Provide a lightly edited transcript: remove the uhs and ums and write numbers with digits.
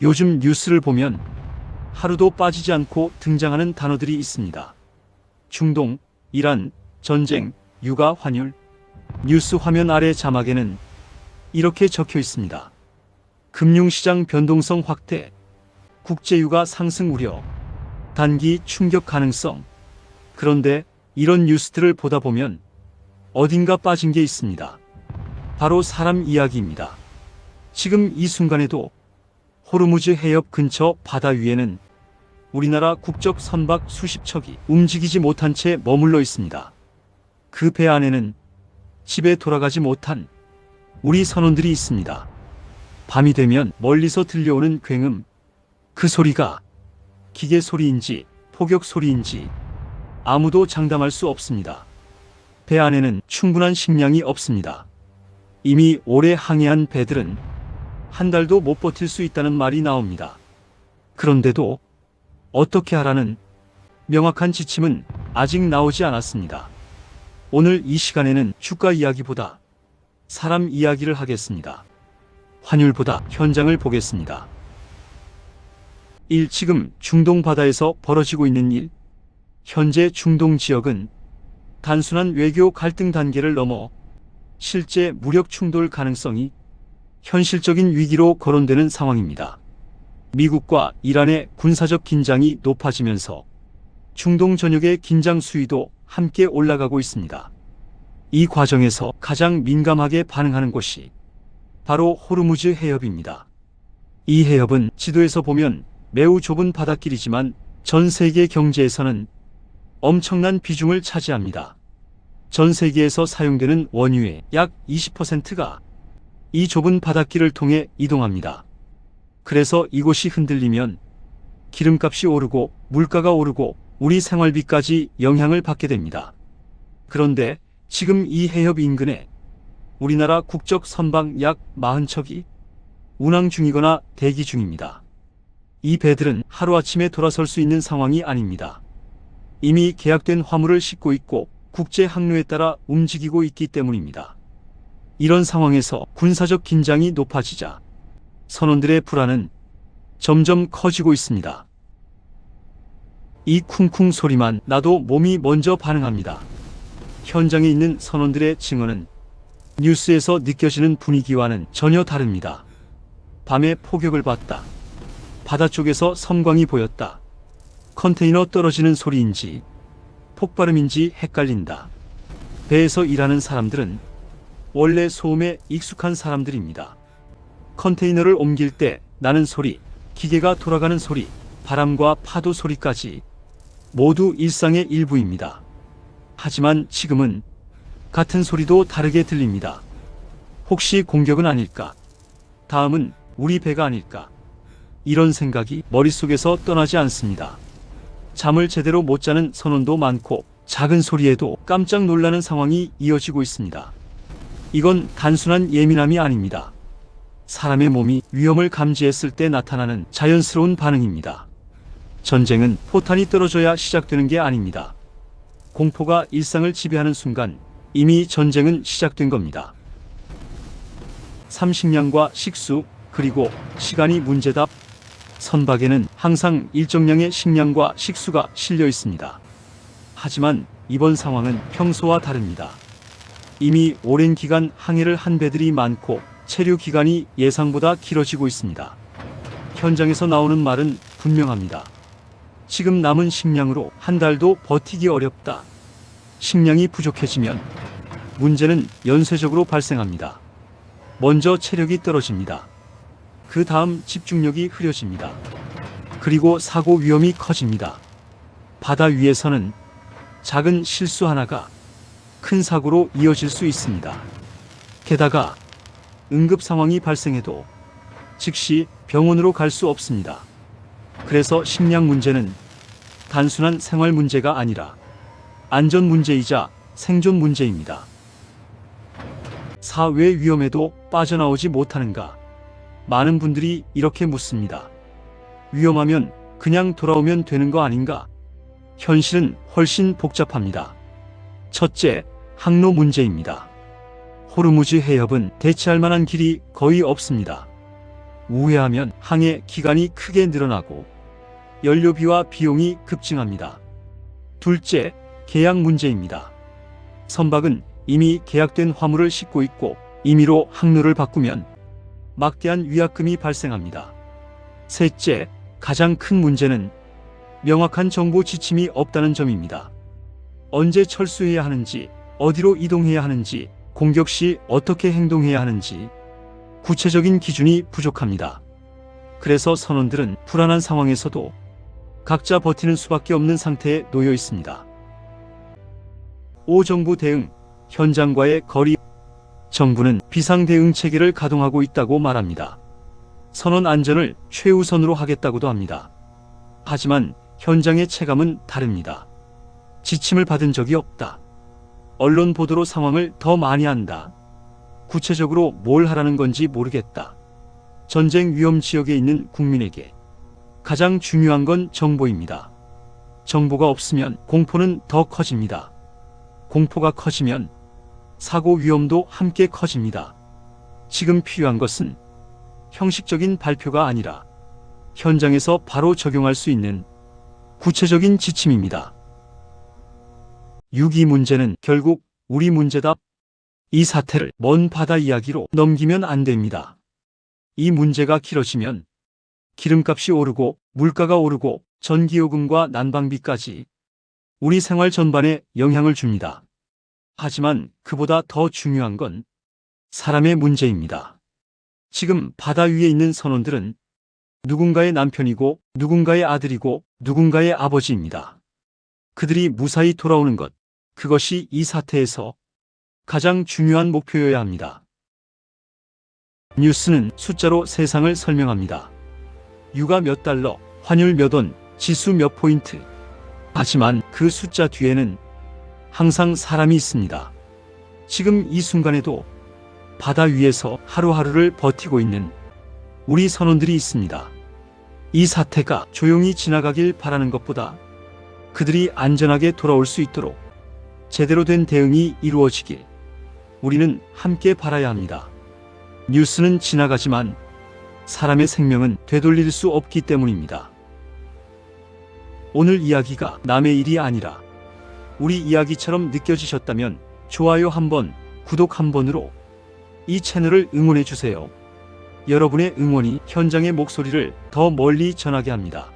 요즘 뉴스를 보면 하루도 빠지지 않고 등장하는 단어들이 있습니다. 중동, 이란, 전쟁, 육아, 환율. 뉴스 화면 아래 자막에는 이렇게 적혀 있습니다. 금융시장 변동성 확대, 국제유가 상승 우려, 단기 충격 가능성. 그런데 이런 뉴스들을 보다 보면 어딘가 빠진 게 있습니다. 바로 사람 이야기입니다. 지금 이 순간에도 호르무즈 해협 근처 바다 위에는 우리나라 국적 선박 수십 척이 움직이지 못한 채 머물러 있습니다. 그 배 안에는 집에 돌아가지 못한 우리 선원들이 있습니다. 밤이 되면 멀리서 들려오는 굉음, 그 소리가 기계 소리인지 포격 소리인지 아무도 장담할 수 없습니다. 배 안에는 충분한 식량이 없습니다. 이미 오래 항해한 배들은 한 달도 못 버틸 수 있다는 말이 나옵니다. 그런데도 어떻게 하라는 명확한 지침은 아직 나오지 않았습니다. 오늘 이 시간에는 주가 이야기보다 사람 이야기를 하겠습니다. 환율보다 현장을 보겠습니다. 1. 지금 중동 바다에서 벌어지고 있는 일. 현재 중동 지역은 단순한 외교 갈등 단계를 넘어 실제 무력 충돌 가능성이 현실적인 위기로 거론되는 상황입니다. 미국과 이란의 군사적 긴장이 높아지면서 중동 전역의 긴장 수위도 함께 올라가고 있습니다. 이 과정에서 가장 민감하게 반응하는 곳이 바로 호르무즈 해협입니다. 이 해협은 지도에서 보면 매우 좁은 바닷길이지만 전 세계 경제에서는 엄청난 비중을 차지합니다. 전 세계에서 사용되는 원유의 약 20%가 이 좁은 바닷길을 통해 이동합니다. 그래서 이곳이 흔들리면 기름값이 오르고 물가가 오르고 우리 생활비까지 영향을 받게 됩니다. 그런데 지금 이 해협 인근에 우리나라 국적 선박 약 40척이 운항 중이거나 대기 중입니다. 이 배들은 하루아침에 돌아설 수 있는 상황이 아닙니다. 이미 계약된 화물을 싣고 있고 국제 항로에 따라 움직이고 있기 때문입니다. 이런 상황에서 군사적 긴장이 높아지자 선원들의 불안은 점점 커지고 있습니다. 이 쿵쿵 소리만 나도 몸이 먼저 반응합니다. 현장에 있는 선원들의 증언은 뉴스에서 느껴지는 분위기와는 전혀 다릅니다. 밤에 포격을 봤다. 바다 쪽에서 섬광이 보였다. 컨테이너 떨어지는 소리인지 폭발음인지 헷갈린다. 배에서 일하는 사람들은 원래 소음에 익숙한 사람들입니다. 컨테이너를 옮길 때 나는 소리, 기계가 돌아가는 소리, 바람과 파도 소리까지 모두 일상의 일부입니다. 하지만 지금은 같은 소리도 다르게 들립니다. 혹시 공격은 아닐까? 다음은 우리 배가 아닐까? 이런 생각이 머릿속에서 떠나지 않습니다. 잠을 제대로 못 자는 선원도 많고 작은 소리에도 깜짝 놀라는 상황이 이어지고 있습니다. 이건 단순한 예민함이 아닙니다. 사람의 몸이 위험을 감지했을 때 나타나는 자연스러운 반응입니다. 전쟁은 포탄이 떨어져야 시작되는 게 아닙니다. 공포가 일상을 지배하는 순간 이미 전쟁은 시작된 겁니다. 식량과 식수, 그리고 시간이 문제다. 선박에는 항상 일정량의 식량과 식수가 실려 있습니다. 하지만 이번 상황은 평소와 다릅니다. 이미 오랜 기간 항해를 한 배들이 많고 체류 기간이 예상보다 길어지고 있습니다. 현장에서 나오는 말은 분명합니다. 지금 남은 식량으로 한 달도 버티기 어렵다. 식량이 부족해지면 문제는 연쇄적으로 발생합니다. 먼저 체력이 떨어집니다. 그 다음 집중력이 흐려집니다. 그리고 사고 위험이 커집니다. 바다 위에서는 작은 실수 하나가 큰 사고로 이어질 수 있습니다. 게다가 응급 상황이 발생해도 즉시 병원으로 갈 수 없습니다. 그래서 식량 문제는 단순한 생활 문제가 아니라 안전 문제이자 생존 문제입니다. 왜 위험해도 빠져나오지 못하는가? 많은 분들이 이렇게 묻습니다. 위험하면 그냥 돌아오면 되는 거 아닌가? 현실은 훨씬 복잡합니다. 첫째, 항로 문제입니다. 호르무즈 해협은 대체할 만한 길이 거의 없습니다. 우회하면 항해 기간이 크게 늘어나고 연료비와 비용이 급증합니다. 둘째, 계약 문제입니다. 선박은 이미 계약된 화물을 싣고 있고 임의로 항로를 바꾸면 막대한 위약금이 발생합니다. 셋째, 가장 큰 문제는 명확한 정보 지침이 없다는 점입니다. 언제 철수해야 하는지, 어디로 이동해야 하는지, 공격 시 어떻게 행동해야 하는지 구체적인 기준이 부족합니다. 그래서 선원들은 불안한 상황에서도 각자 버티는 수밖에 없는 상태에 놓여 있습니다. 5. 정부 대응, 현장과의 거리. 정부는 비상대응 체계를 가동하고 있다고 말합니다. 선원 안전을 최우선으로 하겠다고도 합니다. 하지만 현장의 체감은 다릅니다. 지침을 받은 적이 없다. 언론 보도로 상황을 더 많이 안다. 구체적으로 뭘 하라는 건지 모르겠다. 전쟁 위험 지역에 있는 국민에게 가장 중요한 건 정보입니다. 정보가 없으면 공포는 더 커집니다. 공포가 커지면 사고 위험도 함께 커집니다. 지금 필요한 것은 형식적인 발표가 아니라 현장에서 바로 적용할 수 있는 구체적인 지침입니다. 6. 이 문제는 결국 우리 문제다. 이 사태를 먼 바다 이야기로 넘기면 안 됩니다. 이 문제가 길어지면 기름값이 오르고 물가가 오르고 전기요금과 난방비까지 우리 생활 전반에 영향을 줍니다. 하지만 그보다 더 중요한 건 사람의 문제입니다. 지금 바다 위에 있는 선원들은 누군가의 남편이고 누군가의 아들이고 누군가의 아버지입니다. 그들이 무사히 돌아오는 것, 그것이 이 사태에서 가장 중요한 목표여야 합니다. 뉴스는 숫자로 세상을 설명합니다. 유가 몇 달러, 환율 몇 원, 지수 몇 포인트. 하지만 그 숫자 뒤에는 항상 사람이 있습니다. 지금 이 순간에도 바다 위에서 하루하루를 버티고 있는 우리 선원들이 있습니다. 이 사태가 조용히 지나가길 바라는 것보다 그들이 안전하게 돌아올 수 있도록 제대로 된 대응이 이루어지길 우리는 함께 바라야 합니다. 뉴스는 지나가지만 사람의 생명은 되돌릴 수 없기 때문입니다. 오늘 이야기가 남의 일이 아니라 우리 이야기처럼 느껴지셨다면 좋아요 한번, 구독 한번으로 이 채널을 응원해 주세요. 여러분의 응원이 현장의 목소리를 더 멀리 전하게 합니다.